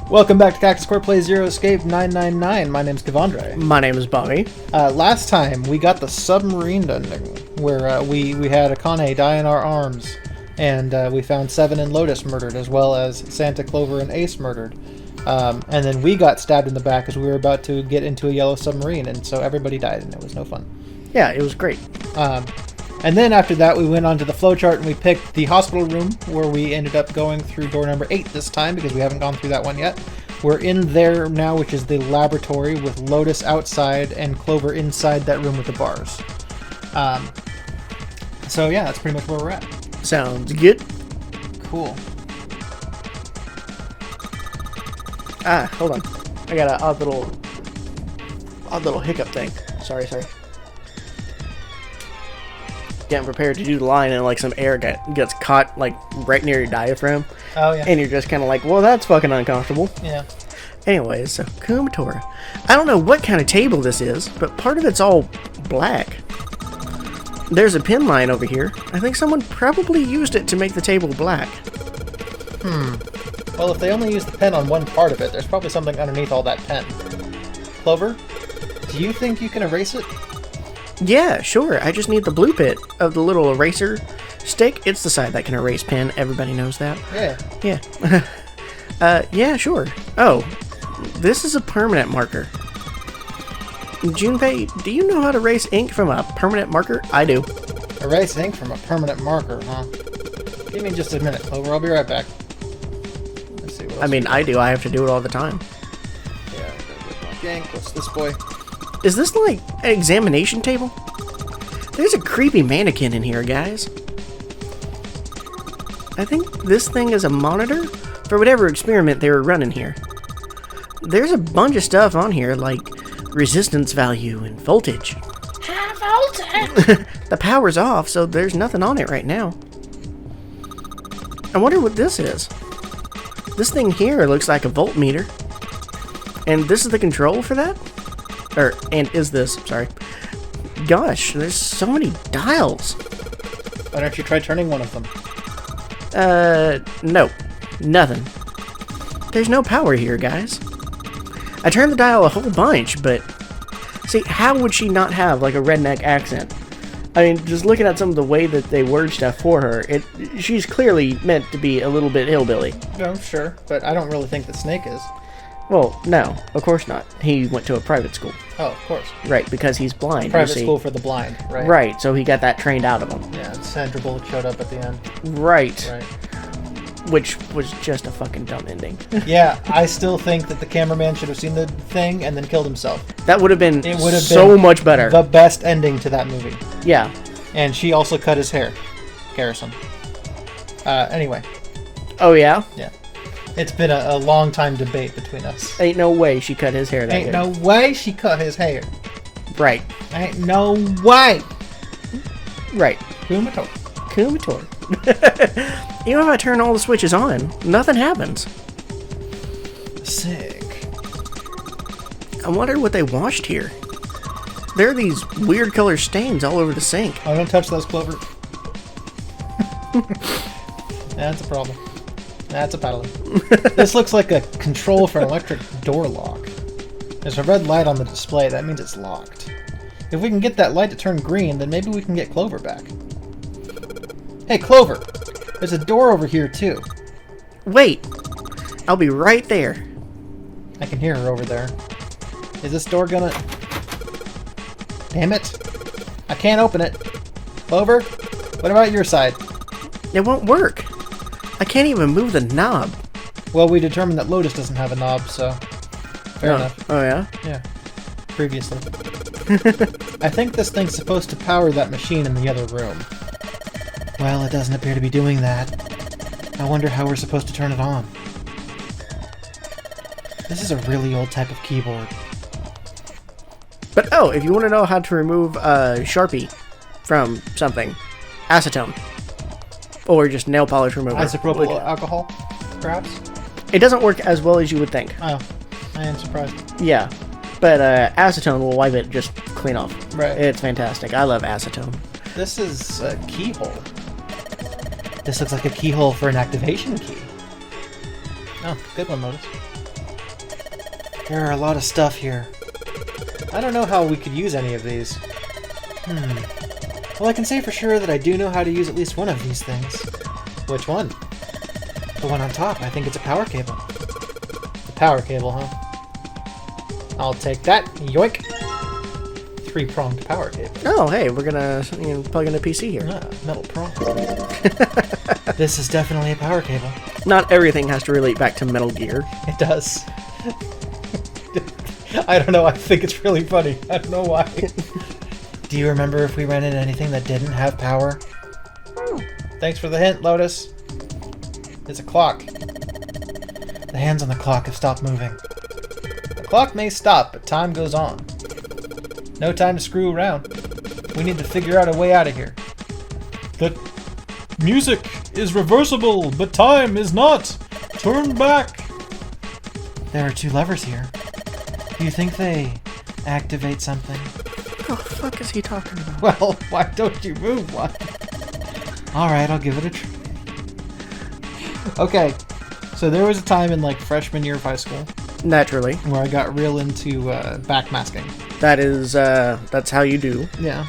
Welcome back to Cactus Core Play Zero Escape 999. My name's Kevandre. My name is Bobby. Last time we got the submarine ending where we had Akane die in our arms, and we found Seven and Lotus murdered, as well as Santa, Clover, and Ace murdered. And then we got stabbed in the back as we were about to get into a yellow submarine, and so everybody died, and it was no fun. Yeah, it was great. And then after that, we went on to the flowchart and we picked the hospital room, where we ended up going through door number 8 this time because we haven't gone through that one yet. We're in there now, which is the laboratory, with Lotus outside and Clover inside that room with the bars. So yeah, that's pretty much where we're at. Sounds good. Cool. Hold on. I got an odd little hiccup thing. Sorry. Getting prepared to do the line, and like some air gets caught like right near your diaphragm. Oh yeah. And you're just kind of like, well, that's fucking uncomfortable. Yeah. Anyways, so Kumatora. I don't know what kind of table this is, but part of it's all black. There's a pin line over here. I think someone probably used it to make the table black. Well, if they only used the pen on one part of it, there's probably something underneath all that pen. Clover, do you think you can erase it? Yeah, sure. I just need the blue bit of the little eraser stick. It's the side that can erase pen. Everybody knows that. Yeah. Yeah. Yeah, sure. Oh, this is a permanent marker. Junpei, do you know how to erase ink from a permanent marker? I do. Erase ink from a permanent marker, huh? Give me just a minute, Clover. I'll be right back. Let's see what else. I mean, I do. I have to do it all the time. Yeah, I gotta get my gank. What's this boy? Is this like an examination table? There's a creepy mannequin in here, guys. I think this thing is a monitor for whatever experiment they were running here. There's a bunch of stuff on here, like resistance value and voltage. Voltage! The power's off, so there's nothing on it right now. I wonder what this is. This thing here looks like a voltmeter. And this is the control for that? Sorry. Gosh, there's so many dials. Why don't you try turning one of them? No. Nothing. There's no power here, guys. I turned the dial a whole bunch, but... See, how would she not have, like, a redneck accent? I mean, just looking at some of the way that they word stuff for her, she's clearly meant to be a little bit hillbilly. No, sure, but I don't really think that Snake is. Well, no, of course not. He went to a private school. Oh, of course. Right, because he's blind. Private school for the blind, right? Right, so he got that trained out of him. Yeah, Sandra Bullock showed up at the end. Right. Which was just a fucking dumb ending. Yeah, I still think that the cameraman should have seen the thing and then killed himself. That would have been so much better. The best ending to that movie. Yeah. And she also cut his hair. Garrison. Anyway. Oh, yeah? Yeah. It's been a long time debate between us. Ain't no way she cut his hair that Ain't no way she cut his hair. Right. Ain't no way. Right. Kumatora. Even if I turn all the switches on, nothing happens. Sick. I wonder what they washed here. There are these weird color stains all over the sink. Oh, don't touch those, Clover. That's a problem. That's a paddling. This looks like a control for an electric door lock. There's a red light on the display. That means it's locked. If we can get that light to turn green, then maybe we can get Clover back. Hey, Clover! There's a door over here, too. Wait! I'll be right there. I can hear her over there. Is this door gonna... Damn it! I can't open it. Clover? What about your side? It won't work. I can't even move the knob. Well, we determined that Lotus doesn't have a knob, so... Fair enough. Oh, yeah? Yeah. Previously. I think this thing's supposed to power that machine in the other room. Well, it doesn't appear to be doing that. I wonder how we're supposed to turn it on. This is a really old type of keyboard. But, oh, if you want to know how to remove Sharpie from something, acetone. Or just nail polish remover. Isopropyl alcohol, perhaps? It doesn't work as well as you would think. Oh, I am surprised. Yeah, but acetone will wipe it just clean off. Right. It's fantastic. I love acetone. This is a keyhole. This looks like a keyhole for an activation key. Oh, good one, Lotus. There are a lot of stuff here. I don't know how we could use any of these. Well, I can say for sure that I do know how to use at least one of these things. Which one? The one on top. I think it's a power cable. The power cable, huh? I'll take that. Yoink! 3-pronged power cable. Oh, hey, we're gonna plug in a PC here. Ah, metal prong. This is definitely a power cable. Not everything has to relate back to Metal Gear. It does. I don't know, I think it's really funny. I don't know why. Do you remember if we ran into anything that didn't have power? Thanks for the hint, Lotus. It's a clock. The hands on the clock have stopped moving. The clock may stop, but time goes on. No time to screw around. We need to figure out a way out of here. The music is reversible, but time is not. Turn back. There are 2 levers here. Do you think they activate something? What the fuck is he talking about? Well, why don't you move one? Alright, I'll give it a try. Okay, so there was a time in like freshman year of high school Naturally. where I got real into backmasking. That is, that's how you do. Yeah.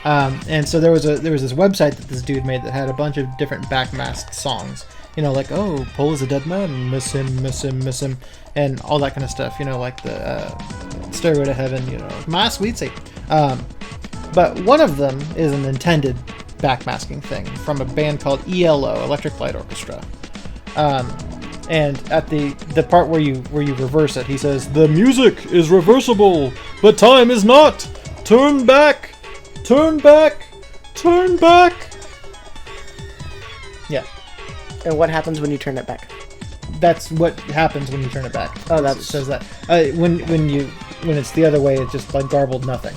And so there was this website that this dude made that had a bunch of different backmasked songs. You know, like, oh, Paul is a dead man, miss him, miss him, miss him, and all that kind of stuff. You know, like the Stairway to Heaven, you know, my sweet Satan. But one of them is an intended backmasking thing from a band called ELO, Electric Light Orchestra. And at the part where you reverse it, he says, "The music is reversible, but time is not. Turn back, turn back, turn back." Yeah, And what happens when you turn it back? that's what happens when you turn it back. Oh, It says that when it's the other way, it's just like garbled nothing.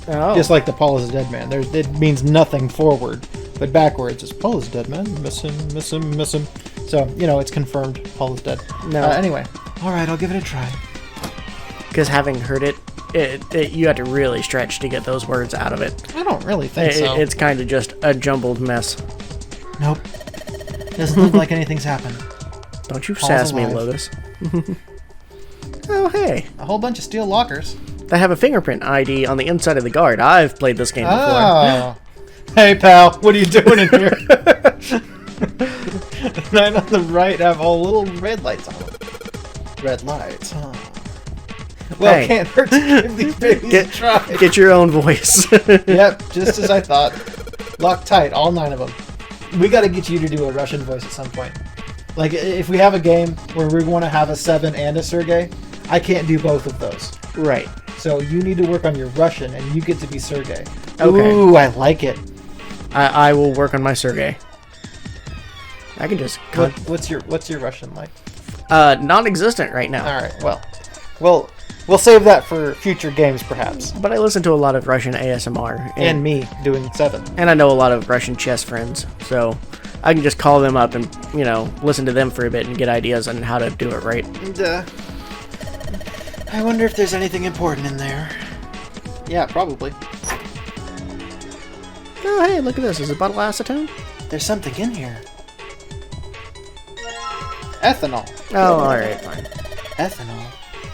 Oh. Just like the Paul is a dead man. It means nothing forward, but backwards it's Paul is a dead man. Miss him, miss him, miss him. So, you know, it's confirmed Paul is dead. No. Anyway. Alright, I'll give it a try. Because having heard it, you had to really stretch to get those words out of it. I don't really think so. It's kind of just a jumbled mess. Nope. Doesn't look like anything's happened. Don't you Paul's sass me, alive. Lotus. Oh, hey. A whole bunch of steel lockers. They have a fingerprint ID on the inside of the guard. I've played this game before. Oh. Hey, pal. What are you doing in here? Right on the right have all little red lights on them. Red lights, huh? Well, Hey. can't hurt to give these babies a try. Get your own voice. Yep, just as I thought. Lock tight, all 9 of them. We gotta get you to do a Russian voice at some point. Like, if we have a game where we want to have a 7 and a Sergey, I can't do both of those. Right. So you need to work on your Russian, and you get to be Sergey. Okay. Ooh, I like it. I will work on my Sergey. I can just... What's your Russian like? Non-existent right now. All right, well, we'll save that for future games, perhaps. But I listen to a lot of Russian ASMR. And me doing 7. And I know a lot of Russian chess friends, so I can just call them up and, you know, listen to them for a bit and get ideas on how to do it right. And, I wonder if there's anything important in there. Yeah, probably. Oh, hey, look at this. Is it a bottle of acetone? There's something in here. Ethanol. Oh, alright, fine. Ethanol?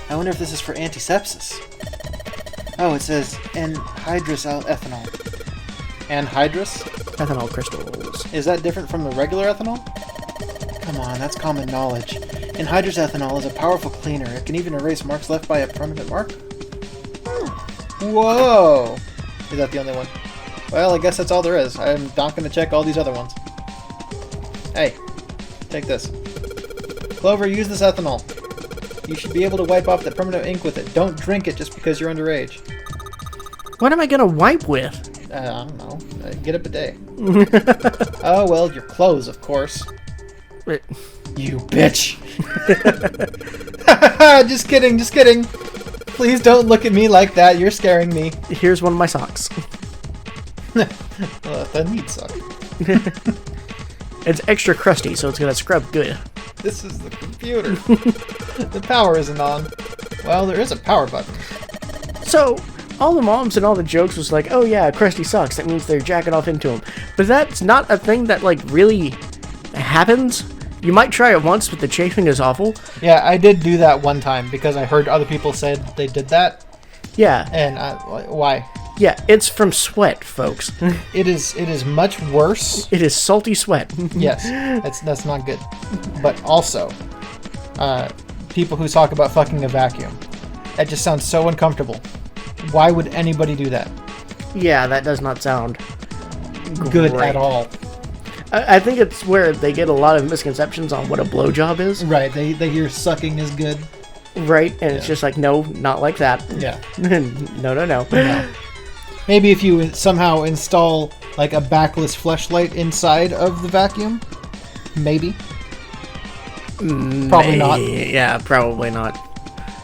I wonder if this is for antisepsis. Oh, it says anhydrous ethanol. Anhydrous? Ethanol crystals. Is that different from the regular ethanol? Come on, that's common knowledge. Anhydrous ethanol is a powerful cleaner. It can even erase marks left by a permanent mark. Whoa! Is that the only one? Well, I guess that's all there is. I'm not going to check all these other ones. Hey, take this. Clover, use this ethanol. You should be able to wipe off the permanent ink with it. Don't drink it just because you're underage. What am I gonna wipe with? I don't know. Get a bidet. Oh, well, your clothes, of course. Wait. You bitch. Just kidding, just kidding. Please don't look at me like that. You're scaring me. Here's one of my socks. That needs suck. It's extra crusty, so it's gonna scrub good. This is the computer. The power isn't on. Well, there is a power button. So, all the moms and all the jokes was like, oh yeah, crusty socks, that means they're jacking off into them. But that's not a thing that, like, really happens. You might try it once, but the chafing is awful. Yeah, I did do that one time because I heard other people said they did that. Yeah. And why? Yeah, it's from sweat, folks. It is much worse. It is salty sweat. Yes, that's not good. But also, people who talk about fucking a vacuum. That just sounds so uncomfortable. Why would anybody do that? Yeah, that does not sound good great at all. I think it's where they get a lot of misconceptions on what a blowjob is. Right, they hear sucking is good. Right, and it's just like, no, not like that. Yeah. No. Maybe if you somehow install like a backless fleshlight inside of the vacuum. Maybe. Probably not. Yeah, probably not.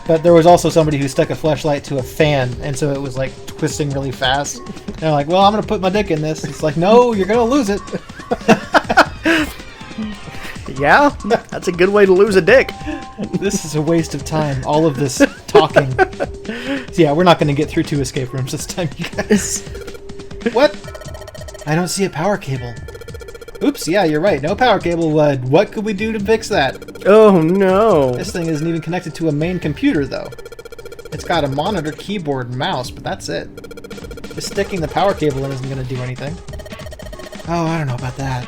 But there was also somebody who stuck a fleshlight to a fan, and so it was like twisting really fast. And they're like, well, I'm going to put my dick in this. It's like, no, you're going to lose it. Yeah, that's a good way to lose a dick. This is a waste of time, all of this talking. So yeah, we're not going to get through 2 escape rooms this time, you guys. What? I don't see a power cable. Oops, yeah, you're right. No power cable. What could we do to fix that? Oh, no. This thing isn't even connected to a main computer, though. It's got a monitor, keyboard, and mouse, but that's it. Just sticking the power cable in isn't going to do anything. Oh, I don't know about that.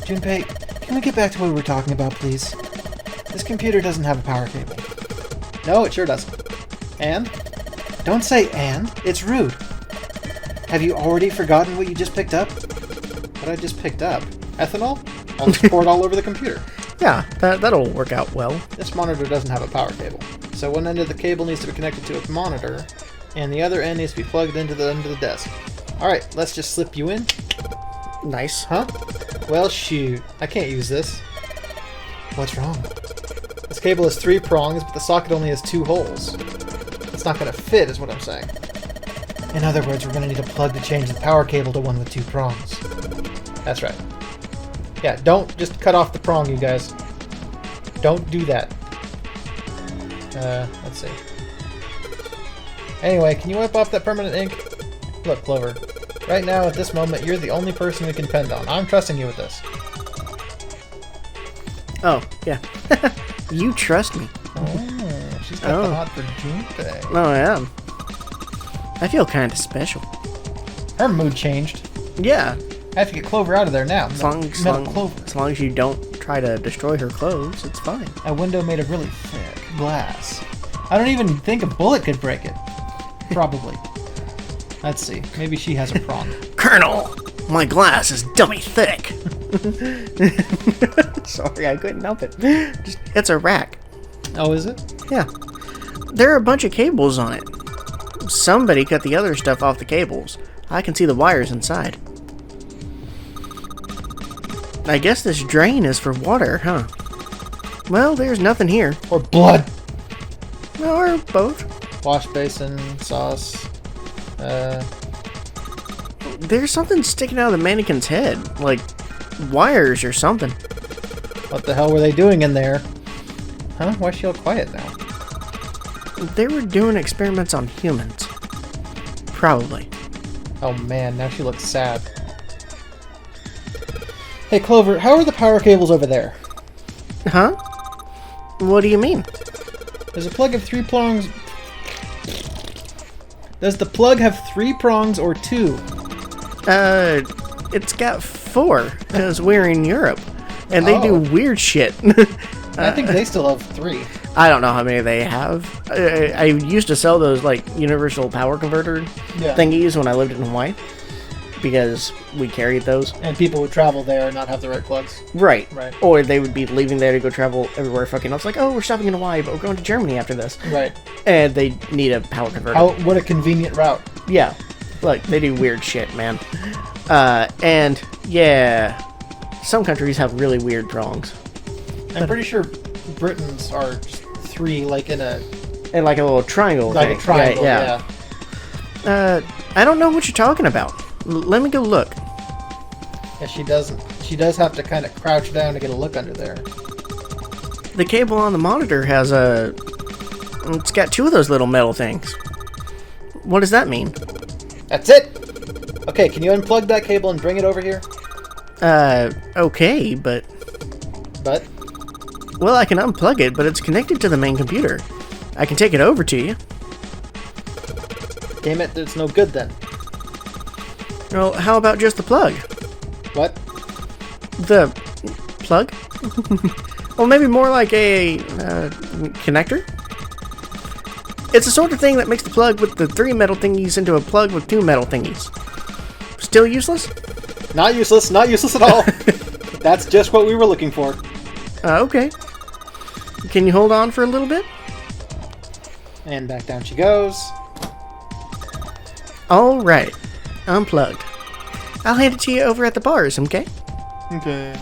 Junpei, can we get back to what we were talking about, please? This computer doesn't have a power cable. No, it sure doesn't. And? Don't say and. It's rude. Have you already forgotten what you just picked up? What I just picked up? Ethanol? I'll just pour it all over the computer. Yeah, that'll work out well. This monitor doesn't have a power cable. So one end of the cable needs to be connected to a monitor, and the other end needs to be plugged into the end of the desk. Alright, let's just slip you in. Nice. Huh? Well, shoot. I can't use this. What's wrong? This cable has 3 prongs, but the socket only has 2 holes. It's not going to fit, is what I'm saying. In other words, we're going to need a plug to change the power cable to one with 2 prongs. That's right. Yeah, don't just cut off the prong, you guys. Don't do that. Let's see. Anyway, can you wipe off that permanent ink? Look, Clover. Right now, at this moment, you're the only person we can depend on. I'm trusting you with this. Oh, yeah. You trust me. Oh, she's got the hot for Junpei. Oh, yeah. I feel kind of special. Her mood changed. Yeah. I have to get Clover out of there now. As long as you don't try to destroy her clothes, it's fine. A window made of really thick glass. I don't even think a bullet could break it. Probably. Let's see. Maybe she has a prong. Colonel, my glass is dummy thick. Sorry, I couldn't help it. It's a rack. Oh, is it? Yeah. There are a bunch of cables on it. Somebody cut the other stuff off the cables. I can see the wires inside. I guess this drain is for water, huh? Well, there's nothing here. Or blood. Or both. Wash basin, sauce. There's something sticking out of the mannequin's head. Like wires or something. What the hell were they doing in there? Huh? Why is she all quiet now? They were doing experiments on humans. Probably. Oh man, now she looks sad. Hey Clover, how are the power cables over there? Huh? What do you mean? There's a plug of 3 prongs. Does the plug have 3 prongs or 2? It's got 4, because we're in Europe. And they do weird shit. I think they still have 3. I don't know how many they have. I used to sell those, like, universal power converter thingies when I lived in Hawaii. Because we carried those. And people would travel there and not have the right plugs. Right. Right. Or they would be leaving there to go travel everywhere fucking else. Like, oh, we're stopping in Hawaii, but we're going to Germany after this. Right. And they need a power converter. What a convenient route. Yeah. Like, they do weird shit, man. And, yeah. Some countries have really weird prongs. I'm pretty sure Britain's are 3, like in a... And like a little triangle Like thing. a triangle, yeah. I don't know what you're talking about. Let me go look. Yeah, she doesn't. She does have to kind of crouch down to get a look under there. The cable on the monitor has a... It's got 2 of those little metal things. What does that mean? That's it! Okay, can you unplug that cable and bring it over here? Okay, but... But? Well, I can unplug it, but it's connected to the main computer. I can take it over to you. Damn it, it's no good then. Well, how about just the plug? What? The plug? Well, maybe more like a connector? It's the sort of thing that makes the plug with the 3 metal thingies into a plug with 2 metal thingies. Still useless? Not useless, not useless at all. That's just what we were looking for. Okay. Can you hold on for a little bit? And back down she goes. Alright. Unplugged. I'll hand it to you over at the bars, okay? Okay.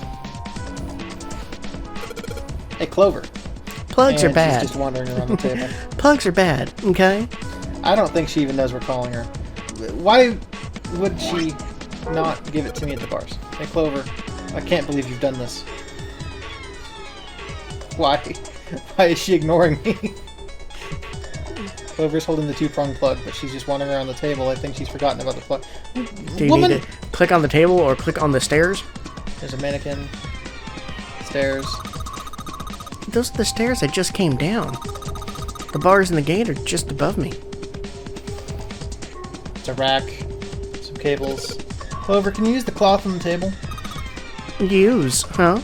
Hey, Clover. Plugs are She's bad. just wandering around the table. Plugs are bad, okay? I don't think she even knows we're calling her. Why would she not give it to me at the bars? Hey, Clover, I can't believe you've done this. Why? Why is she ignoring me? Clover's holding the 2-prong plug, but she's just wandering around the table. I think she's forgotten about the plug. Do you need to click on the table or click on the stairs? There's a mannequin. Stairs. Those are the stairs I just came down. The bars and the gate are just above me. It's a rack. Some cables. Clover, can you use the cloth on the table? Use, huh?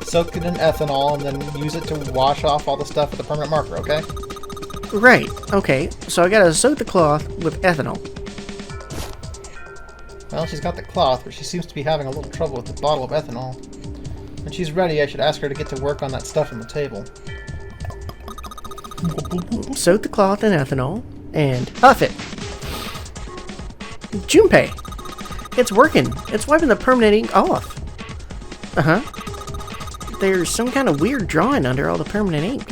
Soak it in ethanol and then use it to wash off all the stuff with a permanent marker, okay? Right, okay. So I gotta soak the cloth with ethanol. Well, she's got the cloth, but she seems to be having a little trouble with the bottle of ethanol. When she's ready, I should ask her to get to work on that stuff on the table. Soak the cloth in ethanol and huff it. Junpei! It's working. It's wiping the permanent ink off. Uh-huh. There's some kind of weird drawing under all the permanent ink.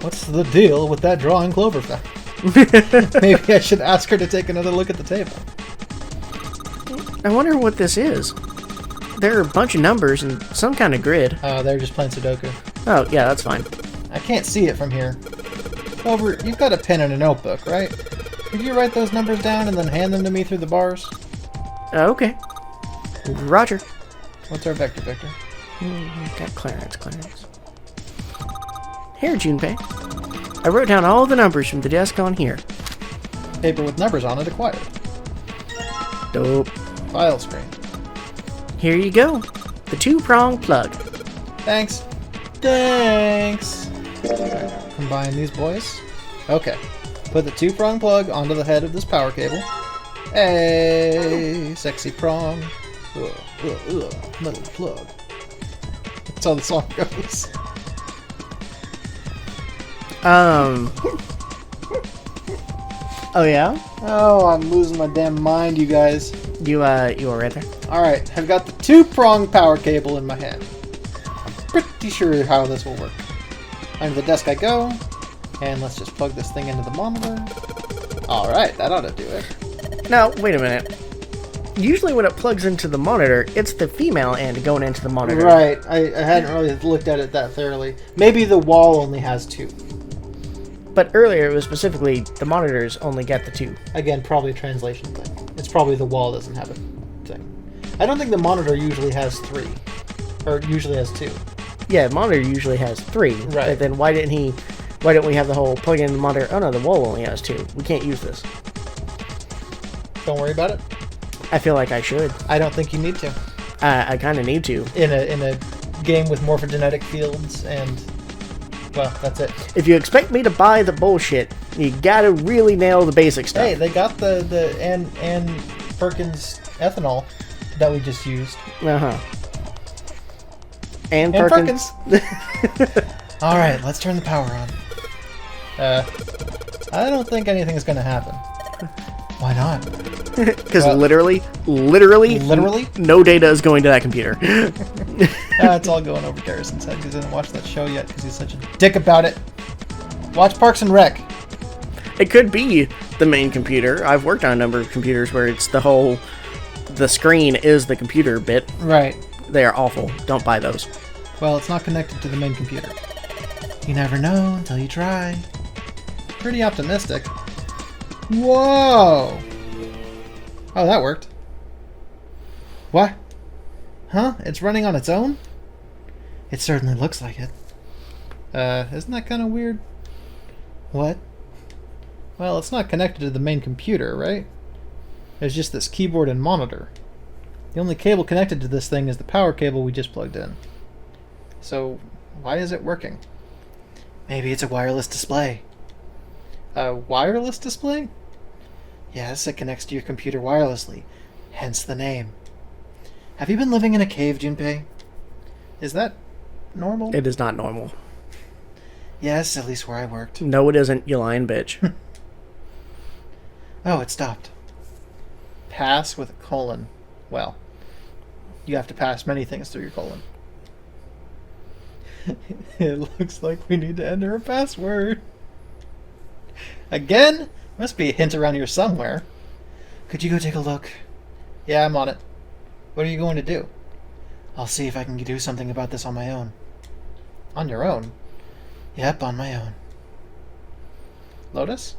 What's the deal with that drawing Clover found? Maybe I should ask her to take another look at the table. I wonder what this is. There are a bunch of numbers and some kind of grid. They're just playing Sudoku. Oh, yeah, that's fine. I can't see it from here. Clover, you've got a pen and a notebook, right? Could you write those numbers down and then hand them to me through the bars? Okay. Roger. What's our vector, Victor? Got clearance. Here, Junpei. I wrote down all the numbers from the desk on here. Paper with numbers on it acquired. Dope. File screen. Here you go. The 2-prong plug. Thanks. Thanks. Combine these boys. Okay. Put the 2-prong plug onto the head of this power cable. Hey, sexy prong. Metal plug. That's how the song goes. Oh yeah? Oh, I'm losing my damn mind, you guys. You are right there? Alright, I've got the 2-prong power cable in my hand. I'm pretty sure how this will work. Under the desk I go, and let's just plug this thing into the monitor. Alright, that ought to do it. Now, wait a minute. Usually when it plugs into the monitor, it's the female end going into the monitor. Right, I hadn't really looked at it that thoroughly. Maybe the wall only has 2. But earlier it was specifically the monitors only get the 2. Again, probably a translation thing. It's probably the wall doesn't have a thing. I don't think the monitor usually has 3. Or usually has 2. Yeah, monitor usually has 3. Right. But then why didn't we have the whole plug in the monitor? Oh no, the wall only has 2. We can't use this. Don't worry about it. I feel like I should. I don't think you need to. I kind of need to. In a game with morphogenetic fields and... Well, that's it. If you expect me to buy the bullshit, you gotta really nail the basic stuff. Hey, they got the Ann Perkins ethanol that we just used. Uh-huh. And Ann Perkins. Alright, let's turn the power on. I don't think anything's gonna happen. Why not? Because literally, no data is going to that computer. It's all going over Garrison's head because he didn't watch that show yet because he's such a dick about it. Watch Parks and Rec. It could be the main computer. I've worked on a number of computers where it's the screen is the computer bit. Right. They are awful. Don't buy those. Well, it's not connected to the main computer. You never know until you try. Pretty optimistic. Whoa! Oh, that worked. What? Huh? It's running on its own? It certainly looks like it. Isn't that kind of weird? What? Well, it's not connected to the main computer, right? There's just this keyboard and monitor. The only cable connected to this thing is the power cable we just plugged in. So, why is it working? Maybe it's a wireless display. A wireless display? Yes, it connects to your computer wirelessly, hence the name. Have you been living in a cave, Junpei? Is that normal? It is not normal. Yes, at least where I worked. No, it isn't, you lying bitch. Oh, it stopped. Pass with a colon. Well, you have to pass many things through your colon. It looks like we need to enter a password. Again? Must be a hint around here somewhere. Could you go take a look? Yeah, I'm on it. What are you going to do? I'll see if I can do something about this on my own. On your own? Yep, on my own. Lotus?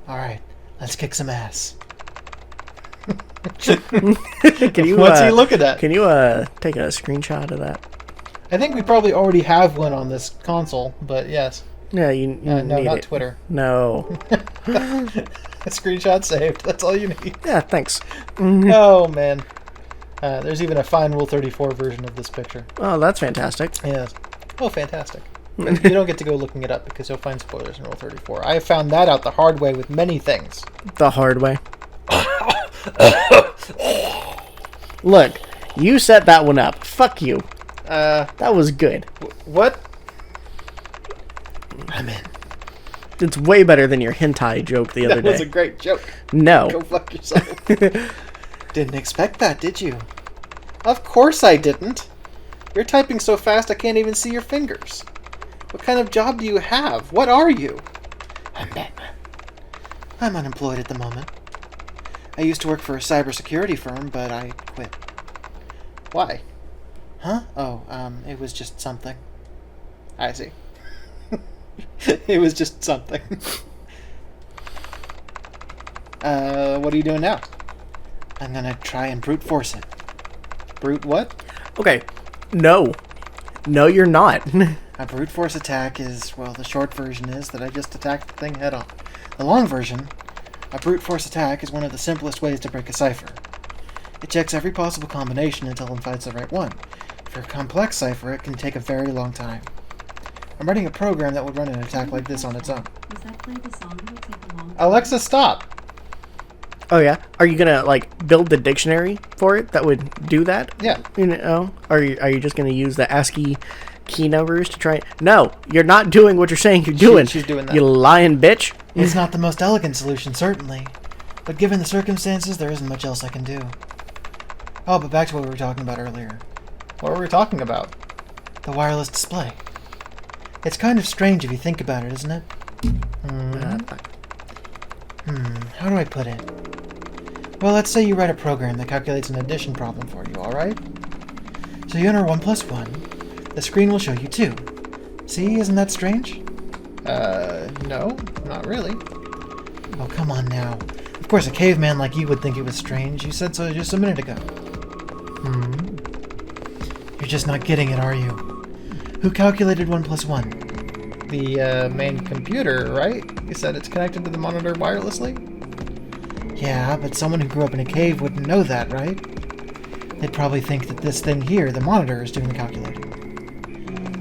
Alright, let's kick some ass. Can you, What's he looking at? Can you take a screenshot of that? I think we probably already have one on this console, but yes. Yeah, you No, need not it. Twitter. No. A screenshot saved. That's all you need. Yeah, thanks. Oh, man. There's even a fine Rule 34 version of this picture. Oh, that's fantastic. Yes. Oh, fantastic. You don't get to go looking it up because you'll find spoilers in Rule 34. I have found that out the hard way with many things. The hard way. Look, you set that one up. Fuck you. That was good. What? I'm in. It's way better than your hentai joke the other day. That was a great joke. No. Go fuck yourself. Didn't expect that, did you? Of course I didn't. You're typing so fast I can't even see your fingers. What kind of job do you have? What are you? I'm Batman. I'm unemployed at the moment. I used to work for a cybersecurity firm, but I quit. Why? Huh? Oh, it was just something. I see. It was just something. What are you doing now? I'm gonna try and brute force it. Brute what? Okay. No. No, you're not. A brute force attack is, well, the short version is that I just attacked the thing head on. The long version, a brute force attack is one of the simplest ways to break a cipher. It checks every possible combination until it finds the right one. For a complex cipher, it can take a very long time. I'm writing a program that would run an attack like this on its own. Alexa, stop! Oh, yeah? Are you gonna, like, build the dictionary for it that would do that? Yeah. You know? Are you just gonna use the ASCII key numbers to try? No! You're not doing what you're saying you're doing. She's doing that. You lying bitch. It's not the most elegant solution, certainly. But given the circumstances, there isn't much else I can do. Oh, but back to what we were talking about earlier. What were we talking about? The wireless display. It's kind of strange if you think about it, isn't it? How do I put it? Well, let's say you write a program that calculates an addition problem for you, alright? So you enter 1 plus 1. The screen will show you 2. See, isn't that strange? No, not really. Oh, come on now. Of course, a caveman like you would think it was strange. You said so just a minute ago. You're just not getting it, are you? Who calculated 1 plus 1? The, main computer, right? You said it's connected to the monitor wirelessly? Yeah, but someone who grew up in a cave wouldn't know that, right? They'd probably think that this thing here, the monitor, is doing the calculating.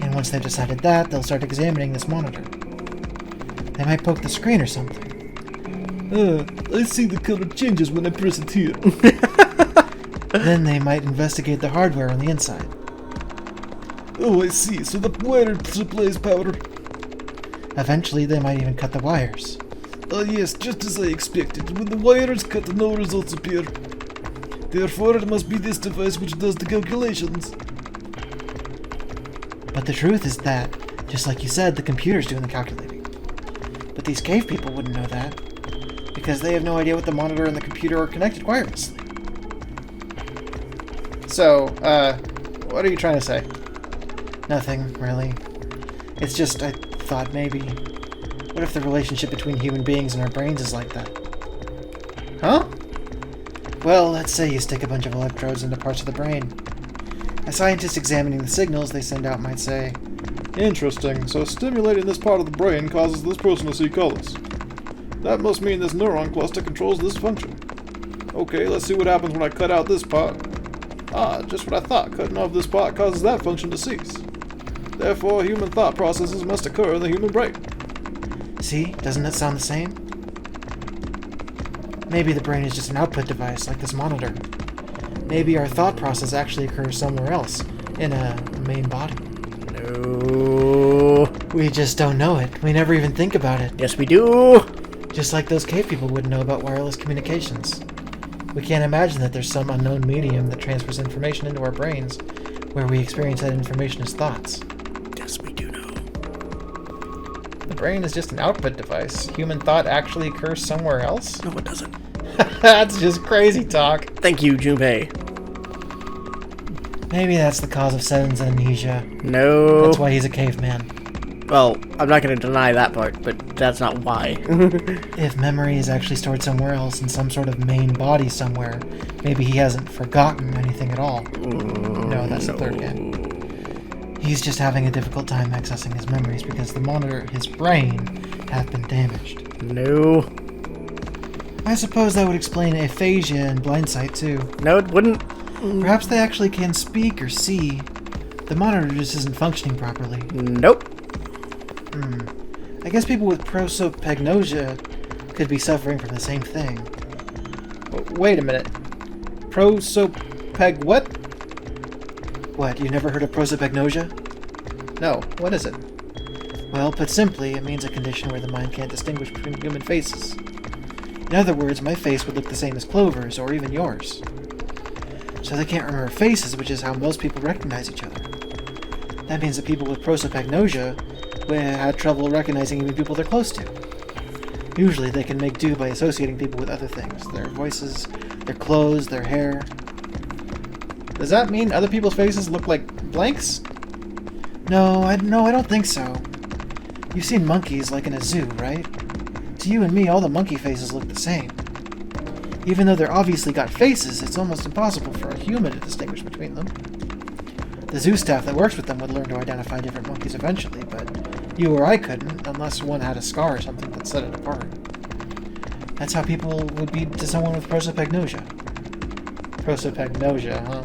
And once they've decided that, they'll start examining this monitor. They might poke the screen or something. I see the color changes when I press it here. Then they might investigate the hardware on the inside. Oh, I see. So the wire supplies power. Eventually, they might even cut the wires. Yes, just as I expected. When the wire is cut, no results appear. Therefore, it must be this device which does the calculations. But the truth is that, just like you said, the computer's doing the calculating. But these cave people wouldn't know that, because they have no idea what the monitor and the computer are connected wirelessly. So, what are you trying to say? Nothing, really. It's just, I thought maybe... What if the relationship between human beings and our brains is like that? Huh? Well, let's say you stick a bunch of electrodes into parts of the brain. A scientist examining the signals they send out might say, Interesting, so stimulating this part of the brain causes this person to see colors. That must mean this neuron cluster controls this function. Okay, let's see what happens when I cut out this part. Ah, just what I thought, cutting off this part causes that function to cease. Therefore, human thought processes must occur in the human brain. see, doesn't it sound the same? Maybe the brain is just an output device, like this monitor. Maybe our thought process actually occurs somewhere else, in a main body. No. We just don't know it. We never even think about it. Yes, we do. Just like those cave people wouldn't know about wireless communications. We can't imagine that there's some unknown medium that transfers information into our brains, where we experience that information as thoughts. Yes, we do know. The brain is just an output device. Human thought actually occurs somewhere else? No, it doesn't. That's just crazy talk. Thank you, Junpei. Maybe that's the cause of Seven's amnesia. No. That's why he's a caveman. Well, I'm not going to deny that part, but that's not why. If memory is actually stored somewhere else in some sort of main body somewhere, maybe he hasn't forgotten anything at all. No, that's the third guy. He's just having a difficult time accessing his memories because the monitor, his brain, have been damaged. No. I suppose that would explain aphasia and blindsight too. No, it wouldn't. Perhaps they actually can speak or see. The monitor just isn't functioning properly. Nope. I guess people with prosopagnosia could be suffering from the same thing. Wait a minute. Prosopag what? What, you never heard of prosopagnosia? No, what is it? Well, put simply, it means a condition where the mind can't distinguish between human faces. In other words, my face would look the same as Clover's, or even yours. So they can't remember faces, which is how most people recognize each other. That means that people with prosopagnosia had trouble recognizing even people they're close to. Usually they can make do by associating people with other things. Their voices, their clothes, their hair. Does that mean other people's faces look like blanks? No, I don't think so. You've seen monkeys like in a zoo, right? To you and me, all the monkey faces look the same. Even though they're obviously got faces, it's almost impossible for a human to distinguish between them. The zoo staff that works with them would learn to identify different monkeys eventually, but you or I couldn't, unless one had a scar or something that set it apart. That's how people would be to someone with prosopagnosia. Prosopagnosia, huh?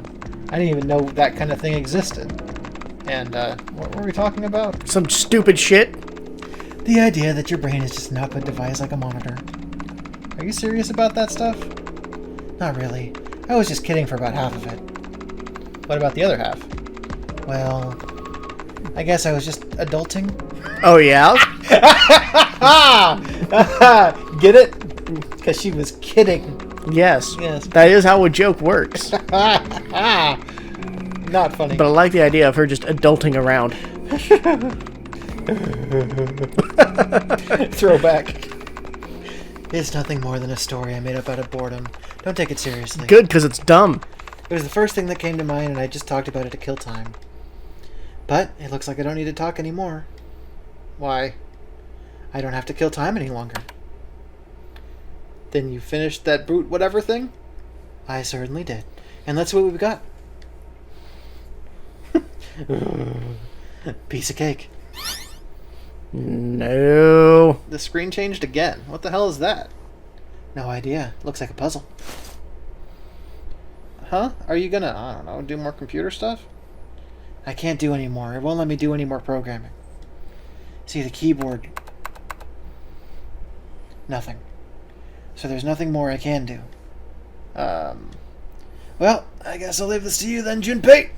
I didn't even know that kind of thing existed. And, what were we talking about? Some stupid shit. The idea that your brain is just an output device like a monitor. Are you serious about that stuff? Not really. I was just kidding for about half of it. What about the other half? Well, I guess I was just adulting. Oh, yeah? Get it? Because she was kidding. Yes. Yes. That is how a joke works. Not funny. But I like the idea of her just adulting around. Throwback. It's nothing more than a story I made up out of boredom. Don't take it seriously. Good, because it's dumb. It was the first thing that came to mind, and I just talked about it to kill time. But it looks like I don't need to talk anymore. Why? I don't have to kill time any longer. Then you finished that brute whatever thing? I certainly did. And let's see what we've got. Piece of cake. No. The screen changed again. What the hell is that? No idea. Looks like a puzzle. Huh? Are you gonna, I don't know, do more computer stuff? I can't do any more. It won't let me do any more programming. See, the keyboard... Nothing. So there's nothing more I can do. Well, I guess I'll leave this to you then, Junpei.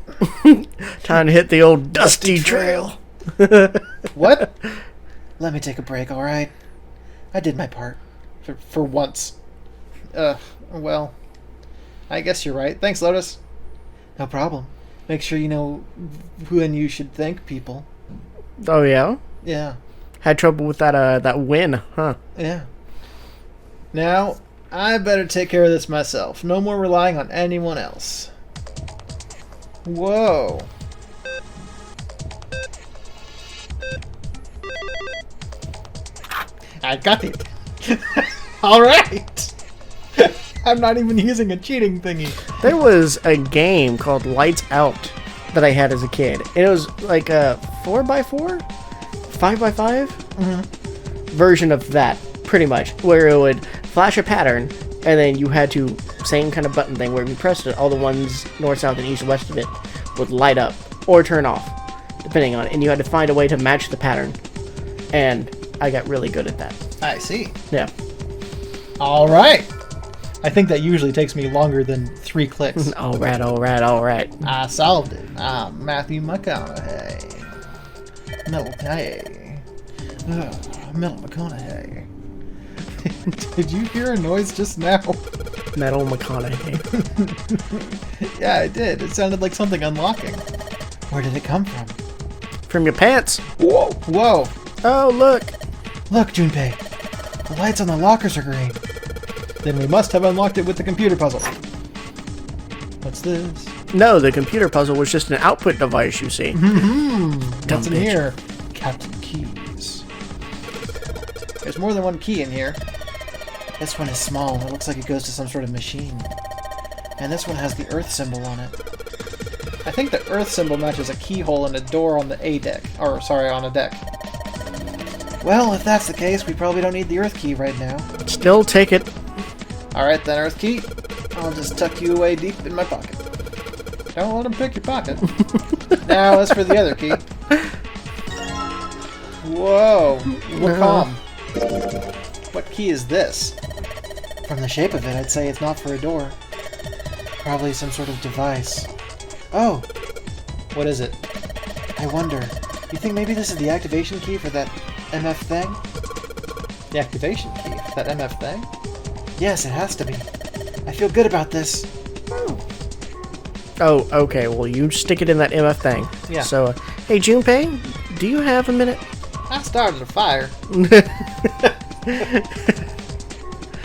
Time to hit the old dusty trail. What? Let me take a break, alright? I did my part. For once. Well, I guess you're right. Thanks, Lotus. No problem. Make sure you know when you should thank people. Oh, yeah? Yeah. Had trouble with that win, huh? Yeah. Now, I better take care of this myself. No more relying on anyone else. Whoa. I got it. Alright. I'm not even using a cheating thingy. There was a game called Lights Out that I had as a kid. And it was like a 4x4? 5x5? Version of that, pretty much. Where it would flash a pattern, and then you had to, same kind of button thing, where if you pressed it, all the ones north, south, and east and west of it would light up, or turn off, depending on it. And you had to find a way to match the pattern. And I got really good at that. I see. Yeah. All right. I think that usually takes me longer than 3 clicks. Alright. I solved it. I'm Matthew McConaughey. Metal McConaughey. Did you hear a noise just now? Metal McConaughey. Yeah, I did. It sounded like something unlocking. Where did it come from? From your pants. Whoa! Whoa! Oh, look. Look, Junpei. The lights on the lockers are green. Then we must have unlocked it with the computer puzzle. What's this? No, the computer puzzle was just an output device, you see. What's in here? Captain Keys. There's more than one key in here. This one is small. It looks like it goes to some sort of machine. And this one has the Earth symbol on it. I think the Earth symbol matches a keyhole in a door on the A deck. Or, sorry, on a deck. Well, if that's the case, we probably don't need the Earth key right now. Still take it. Alright then, Earth key. I'll just tuck you away deep in my pocket. Don't let him pick your pocket. Now, as for the other key. Whoa. Look calm. What key is this? From the shape of it, I'd say it's not for a door. Probably some sort of device. Oh! What is it? I wonder. You think maybe this is the activation key for that MF thing? The activation key for that MF thing? Yes, it has to be. I feel good about this. Oh, okay. Well, you stick it in that MF thing. Yeah. So, hey, Junpei, do you have a minute? I started a fire.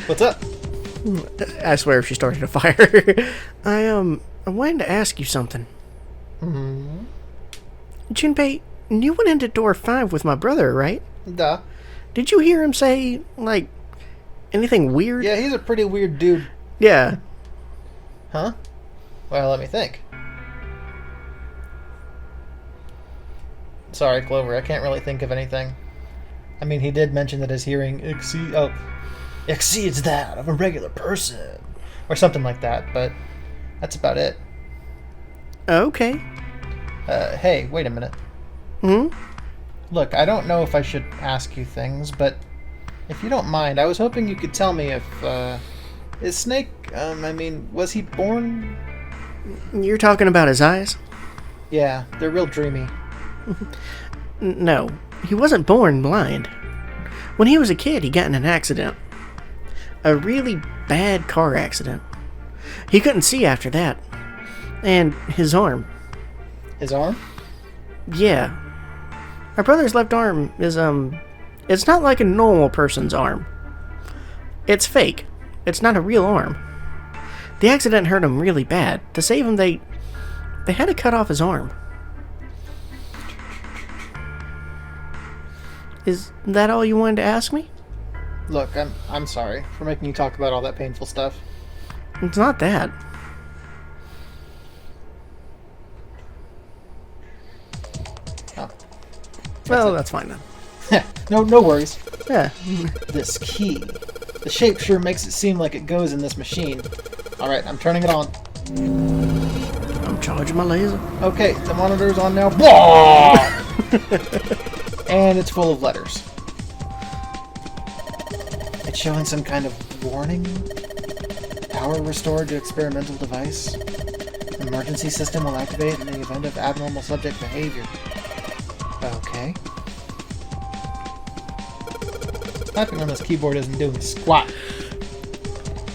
What's up? I swear she started a fire. I wanted to ask you something. Junpei, you went into door 5 with my brother, right? Duh. Did you hear him say, like, anything weird? Yeah, he's a pretty weird dude. Yeah. Huh? Well, let me think. Sorry, Clover, I can't really think of anything. I mean, he did mention that his hearing exceeds that of a regular person. Or something like that, but that's about it. Okay. Hey, wait a minute. Look, I don't know if I should ask you things, but if you don't mind, I was hoping you could tell me if, is Snake, was he born? You're talking about his eyes? Yeah, they're real dreamy. No, he wasn't born blind. When he was a kid, he got in an accident. A really bad car accident. He couldn't see after that. And his arm. His arm? Yeah. My brother's left arm is, it's not like a normal person's arm. It's fake. It's not a real arm. The accident hurt him really bad. To save him, they had to cut off his arm. Is that all you wanted to ask me? Look, I'm sorry for making you talk about all that painful stuff. It's not that. Oh. Well, that's fine then. No worries. Yeah. This key. The shape sure makes it seem like it goes in this machine. Alright, I'm turning it on. I'm charging my laser. Okay, the monitor's on now. And it's full of letters. It's showing some kind of warning. Power restored to experimental device. Emergency system will activate in the event of abnormal subject behavior. Okay. Typing on this keyboard isn't doing squat.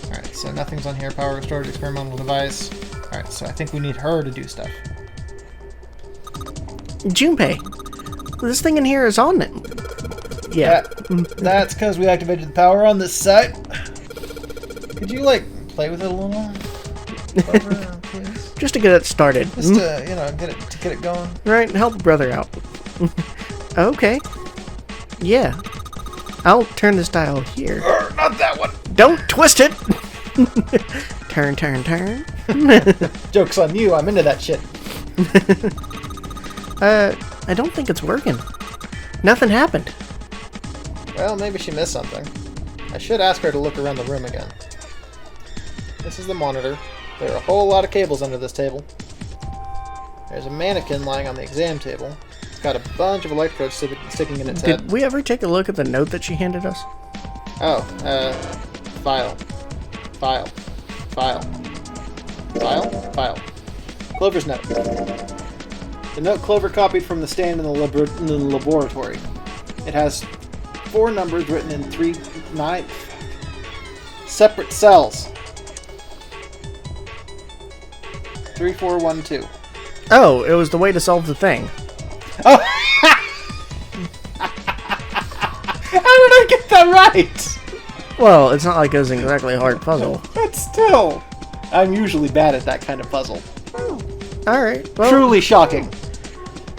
Alright, so nothing's on here. Power restored to experimental device. Alright, so I think we need her to do stuff. Junpei, this thing in here is on it. Yeah. That's because we activated the power on this side. Could you, like, play with it a little more? Clover, please? Just to get it started. Just to, get it going. Right, help a brother out. Okay. Yeah. I'll turn this dial here. Not that one. Don't twist it! Turn. Joke's on you, I'm into that shit. I don't think it's working. Nothing happened. Well, maybe she missed something. I should ask her to look around the room again. This is the monitor. There are a whole lot of cables under this table. There's a mannequin lying on the exam table. It's got a bunch of electrodes sticking in its head. Did we ever take a look at the note that she handed us? Oh, file. File. File. File? File. Clover's note. The note Clover copied from the stand in the laboratory. It has 4 numbers written in 9 separate cells. 3412. Oh, it was the way to solve the thing. Oh! How did I get that right? Well, it's not like it was exactly a hard puzzle. But still, I'm usually bad at that kind of puzzle. Alright, well... Truly shocking.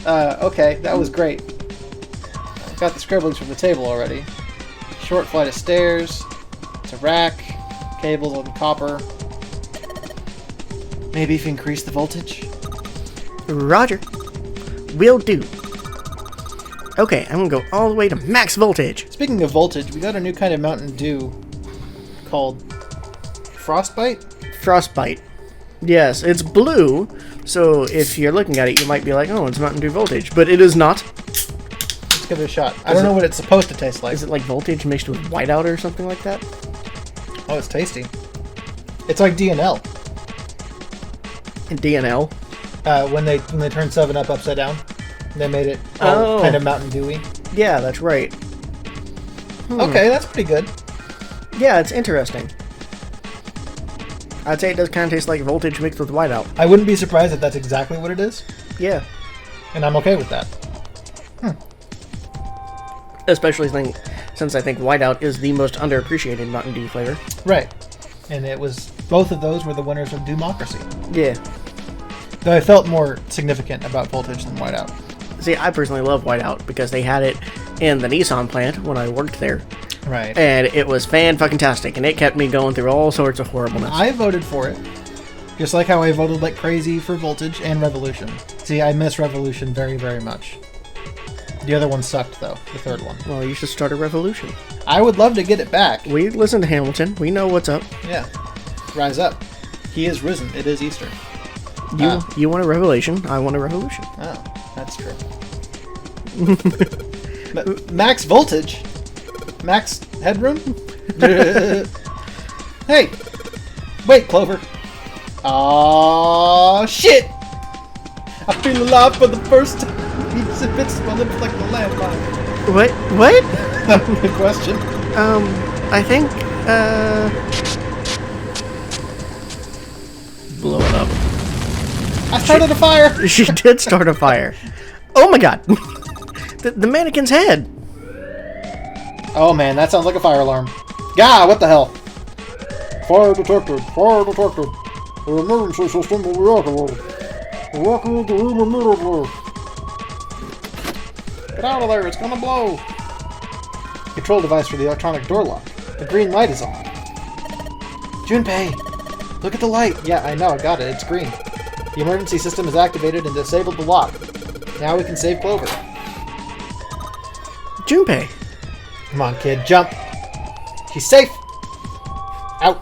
Okay, that was great. I got the scribblings from the table already. Short flight of stairs. It's a rack. Cables on copper. Maybe if you increase the voltage? Roger. Will do. Okay, I'm gonna go all the way to max voltage. Speaking of voltage, we got a new kind of Mountain Dew called Frostbite? Frostbite. Yes, it's blue, so if you're looking at it, you might be like, oh, it's Mountain Dew voltage, but it is not. Let's give it a shot. I don't know what it's supposed to taste like. Is it like voltage mixed with whiteout or something like that? Oh, it's tasty. It's like DNL. And DNL? When they turned 7-Up upside down, they made it all kind of Mountain Dewy. Yeah, that's right. Okay, that's pretty good. Yeah, it's interesting. I'd say it does kind of taste like voltage mixed with whiteout. I wouldn't be surprised if that's exactly what it is, Yeah. and I'm okay with that. Especially since I think whiteout is the most underappreciated Mountain Dew flavor. Right. And it was, both of those were the winners of Democracy. Yeah. Though I felt more significant about voltage than whiteout. See, I personally love whiteout because they had it in the Nissan plant when I worked there. Right. And it was fan-fucking-tastic, and it kept me going through all sorts of horribleness. I voted for it. Just like how I voted like crazy for Voltage and Revolution. See, I miss Revolution very, very much. The other one sucked, though. The third one. Well, you should start a revolution. I would love to get it back. We listen to Hamilton. We know what's up. Yeah. Rise up. He is risen. It is Easter. You want a revelation. I want a revolution. Oh, that's true. Max voltage? Max headroom? Hey! Wait, Clover. Aww, shit! I feel alive for the first time. He spits my lips like the landmine. What? Good question. I think, blow it up. I started a fire! She did start a fire. Oh my god! The mannequin's head! Oh man, that sounds like a fire alarm. Gah, what the hell? Fire detected. Fire detected. The emergency system will be activated. Evacuate the room immediately. Get out of there, it's gonna blow. Control device for the electronic door lock. The green light is on. Junpei! Look at the light! Yeah, I know, I got it. It's green. The emergency system is activated and disabled the lock. Now we can save Clover. Junpei! Come on, kid, jump! She's safe! Out!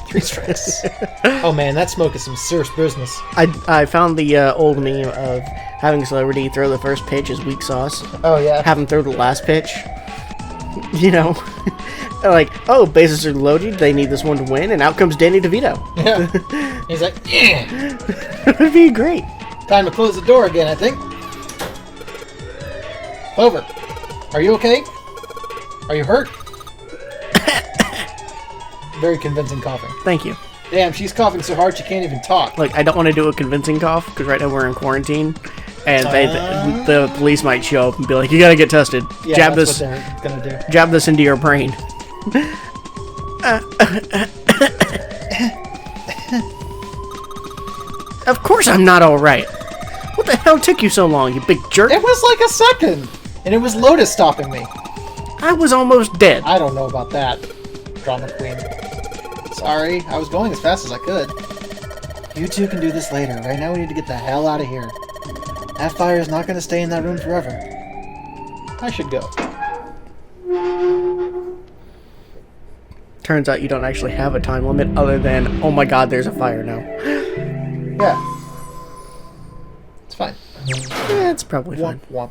3 strikes. Oh man, that smoke is some serious business. I found the old meme of having a celebrity throw the first pitch as weak sauce. Oh yeah. Have him throw the last pitch. You know? Like, oh, bases are loaded, they need this one to win, and out comes Danny DeVito. Yeah. He's like, yeah! It would be great. Time to close the door again, I think. Clover, are you okay? Are you hurt? Very convincing coughing. Thank you. Damn, she's coughing so hard she can't even talk. Look, I don't want to do a convincing cough, because right now we're in quarantine, and the police might show up and be like, you gotta get tested. Yeah, Jab that's this, what they're gonna do. jab this into your brain. Of course I'm not alright. What the hell took you so long, you big jerk? It was like a second! And it was Lotus stopping me. I was almost dead. I don't know about that, drama queen. Sorry, I was going as fast as I could. You two can do this later. Right now we need to get the hell out of here. That fire is not going to stay in that room forever. I should go. Turns out you don't actually have a time limit other than, oh my god, there's a fire now. Yeah. It's fine. Yeah, it's probably fine. Womp.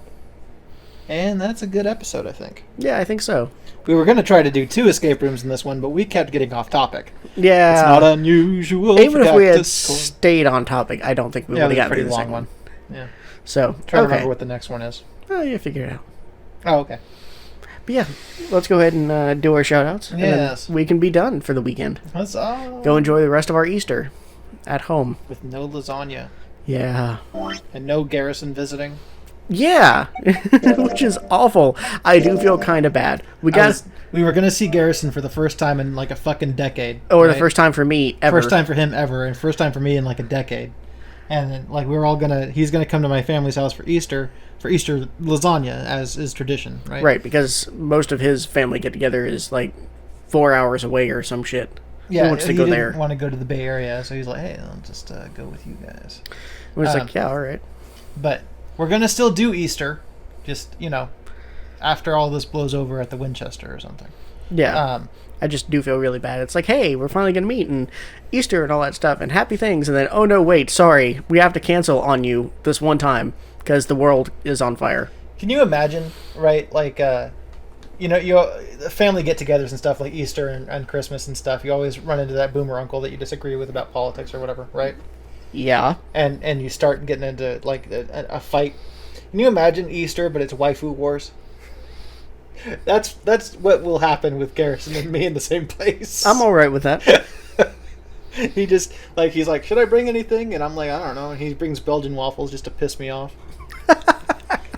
And that's a good episode, I think. Yeah, I think so. We were going to try to do 2 escape rooms in this one, but we kept getting off topic. Yeah. It's not unusual. Even if we had stayed on topic, I don't think we would have gotten pretty through the long second one. Yeah. So, Try to remember what the next one is. Oh, you figure it out. Oh, okay. But yeah, let's go ahead and do our shout-outs. And Yes. then we can be done for the weekend. Let's Go enjoy the rest of our Easter at home. with no lasagna Yeah. and no Garrison visiting. Yeah. Which is awful. I do feel kind of bad. We were going to see Garrison for the first time in like a fucking decade. Or right? the first time for me ever. First time for him ever, and first time for me in like a decade. And then, like, he's gonna come to my family's house for Easter lasagna, as is tradition, right? Right, because most of his family get-together is like 4 hours away or some shit. Yeah, he wants to go there. Didn't want to go to the Bay Area, so he's like, hey, I'll just go with you guys. I was like, yeah, all right. But we're gonna still do Easter, just, after all this blows over at the Winchester or something. Yeah. I just do feel really bad. It's like, hey, we're finally going to meet, and Easter and all that stuff, and happy things, and then, oh no, wait, sorry, we have to cancel on you this one time, because the world is on fire. Can you imagine, right, like, family get-togethers and stuff, like Easter and Christmas and stuff, you always run into that boomer uncle that you disagree with about politics or whatever, right? Yeah. And you start getting into, like, a fight. Can you imagine Easter, but it's waifu wars? That's what will happen with Garrison and me in the same place. I'm all right with that. He's like, should I bring anything? And I'm like, I don't know. And he brings Belgian waffles just to piss me off.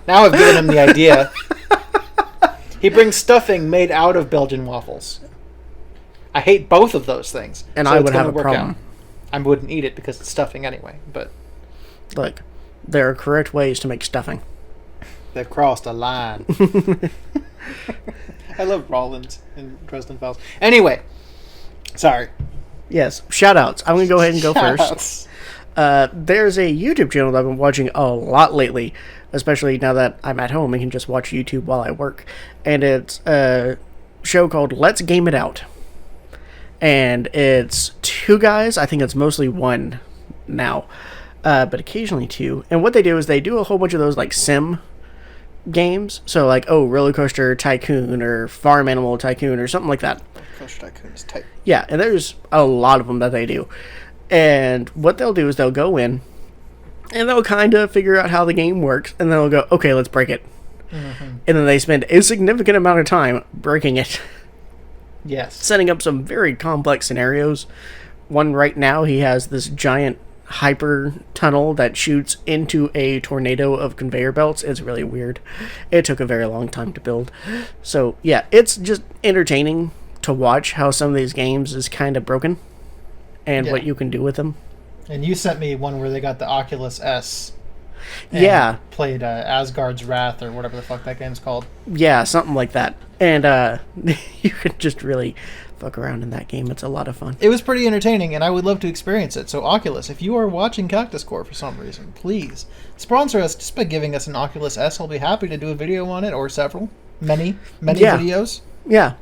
Now I've given him the idea. He brings stuffing made out of Belgian waffles. I hate both of those things. And so I it's would have a gonna work problem. out. I wouldn't eat it because it's stuffing anyway. But Look, there are correct ways to make stuffing. they've crossed a line. I love Rollins and Dresden Files. Anyway, sorry. Yes, shout-outs. I'm going to go ahead and go first. Shoutouts. There's a YouTube channel that I've been watching a lot lately, especially now that I'm at home and can just watch YouTube while I work. And it's a show called Let's Game It Out. And it's 2 guys. I think it's mostly 1 now, but occasionally 2. And what they do is they do a whole bunch of those like sim games. So like, Roller Coaster Tycoon or Farm Animal Tycoon or something like that. Coaster Tycoon is tight. Yeah, and there's a lot of them that they do. And what they'll do is they'll go in and they'll kind of figure out how the game works, and then they'll go, okay, let's break it. Mm-hmm. And then they spend a significant amount of time breaking it. Yes. Setting up some very complex scenarios. One right now, he has this giant hyper tunnel that shoots into a tornado of conveyor belts. It's really weird. It took a very long time to build. So, yeah, it's just entertaining to watch how some of these games is kind of broken and what you can do with them. And you sent me one where they got the Oculus S. And played Asgard's Wrath or whatever the fuck that game's called. Yeah, something like that. And you can just really fuck around in that game. It's a lot of fun. It was pretty entertaining, and I would love to experience it. So Oculus, if you are watching Cactus Core for some reason, please sponsor us just by giving us an Oculus S. I'll be happy to do a video on it, or several. Many videos. Yeah.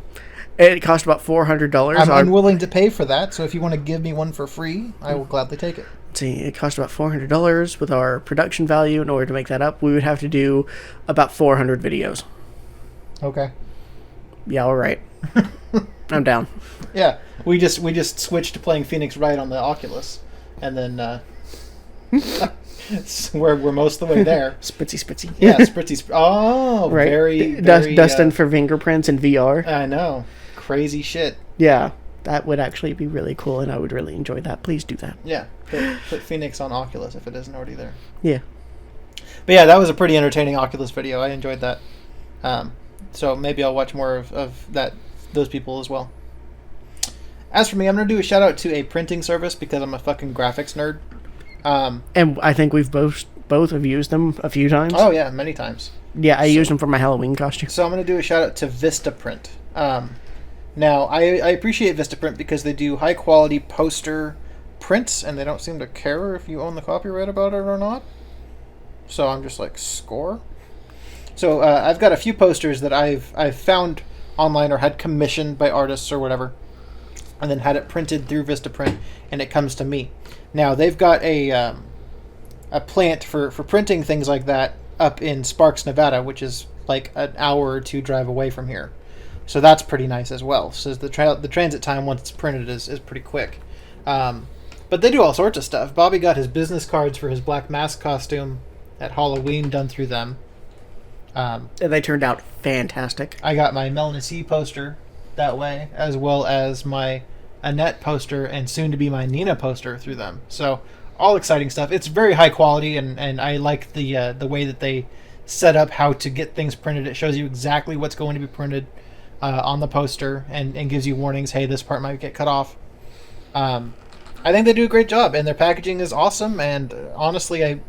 It cost about $400. I'm unwilling to pay for that, so if you want to give me one for free, I will gladly take it. Let's see, it cost about $400 with our production value. In order to make that up, we would have to do about 400 videos. Okay. Yeah, all right. I'm down. Yeah, we just switched to playing Phoenix Wright on the Oculus, and then we're most of the way there. Spitzy. Yeah, Spritzy. Oh, right. very Dustin for fingerprints in VR. I know. Crazy shit. Yeah, that would actually be really cool, and I would really enjoy that. Please do that. Yeah, put Phoenix on Oculus if it isn't already there. Yeah. But yeah, that was a pretty entertaining Oculus video. I enjoyed that. So maybe I'll watch more of those people as well. As for me, I'm going to do a shout out to a printing service because I'm a fucking graphics nerd. And I think we've both have used them a few times. Oh yeah, many times. Yeah, I used them for my Halloween costume. So I'm going to do a shout out to Vistaprint. Now, I appreciate Vistaprint because they do high quality poster prints, and they don't seem to care if you own the copyright about it or not. So I'm just like, score? So I've got a few posters that I've found online or had commissioned by artists or whatever, and then had it printed through Vistaprint, and it comes to me. Now, they've got a plant for printing things like that up in Sparks, Nevada, which is like an hour or two drive away from here. So that's pretty nice as well. So the transit time once it's printed is pretty quick. But they do all sorts of stuff. Bobby got his business cards for his Black Mask costume at Halloween done through them. And they turned out fantastic. I got my Melanie C poster that way, as well as my Annette poster and soon to be my Nina poster through them. So all exciting stuff. It's very high quality, and I like the way that they set up how to get things printed. It shows you exactly what's going to be printed on the poster, and gives you warnings. Hey, this part might get cut off. I think they do a great job, and their packaging is awesome. And honestly,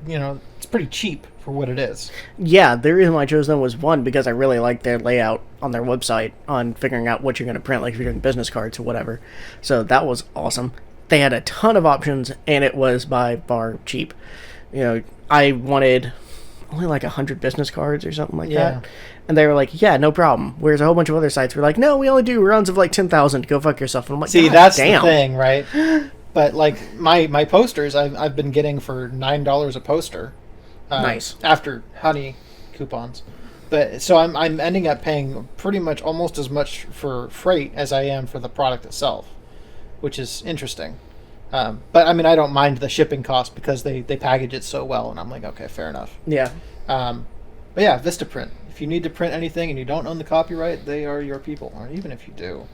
it's pretty cheap for what it is. Yeah, the reason why I chose them was, one, because I really like their layout on their website on figuring out what you're going to print, like if you're doing business cards or whatever. So that was awesome. They had a ton of options, and it was by far cheap. I wanted only like 100 business cards or something like that. And they were like, yeah, no problem. Whereas a whole bunch of other sites were like, no, we only do runs of like 10,000. Go fuck yourself. And I'm like, see, that's the thing, right? But like my posters, I've been getting for $9 a poster. Nice. After honey coupons. But so I'm ending up paying pretty much almost as much for freight as I am for the product itself, which is interesting. But I mean, I don't mind the shipping cost because they package it so well, and I'm like, okay, fair enough. Yeah. But yeah, Vistaprint. If you need to print anything and you don't own the copyright, they are your people. Or even if you do,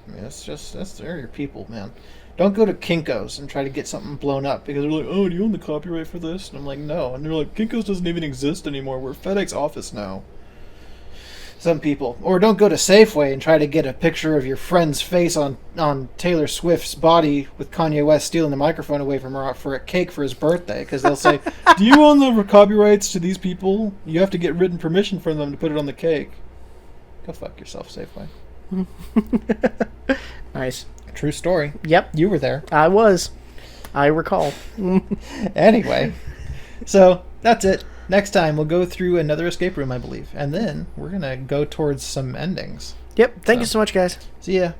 I mean, they're your people, man. Don't go to Kinko's and try to get something blown up because they're like, oh, do you own the copyright for this? And I'm like, no. And they're like, Kinko's doesn't even exist anymore. We're FedEx office now. Some people. Or don't go to Safeway and try to get a picture of your friend's face on Taylor Swift's body with Kanye West stealing the microphone away from her for a cake for his birthday. Because they'll say, do you own the copyrights to these people? You have to get written permission from them to put it on the cake. Go fuck yourself, Safeway. Nice. True story. Yep. You were there. I was. I recall. Anyway, so that's it. Next time we'll go through another escape room, I believe. And then we're going to go towards some endings. Yep. Thank you so much, guys. See ya.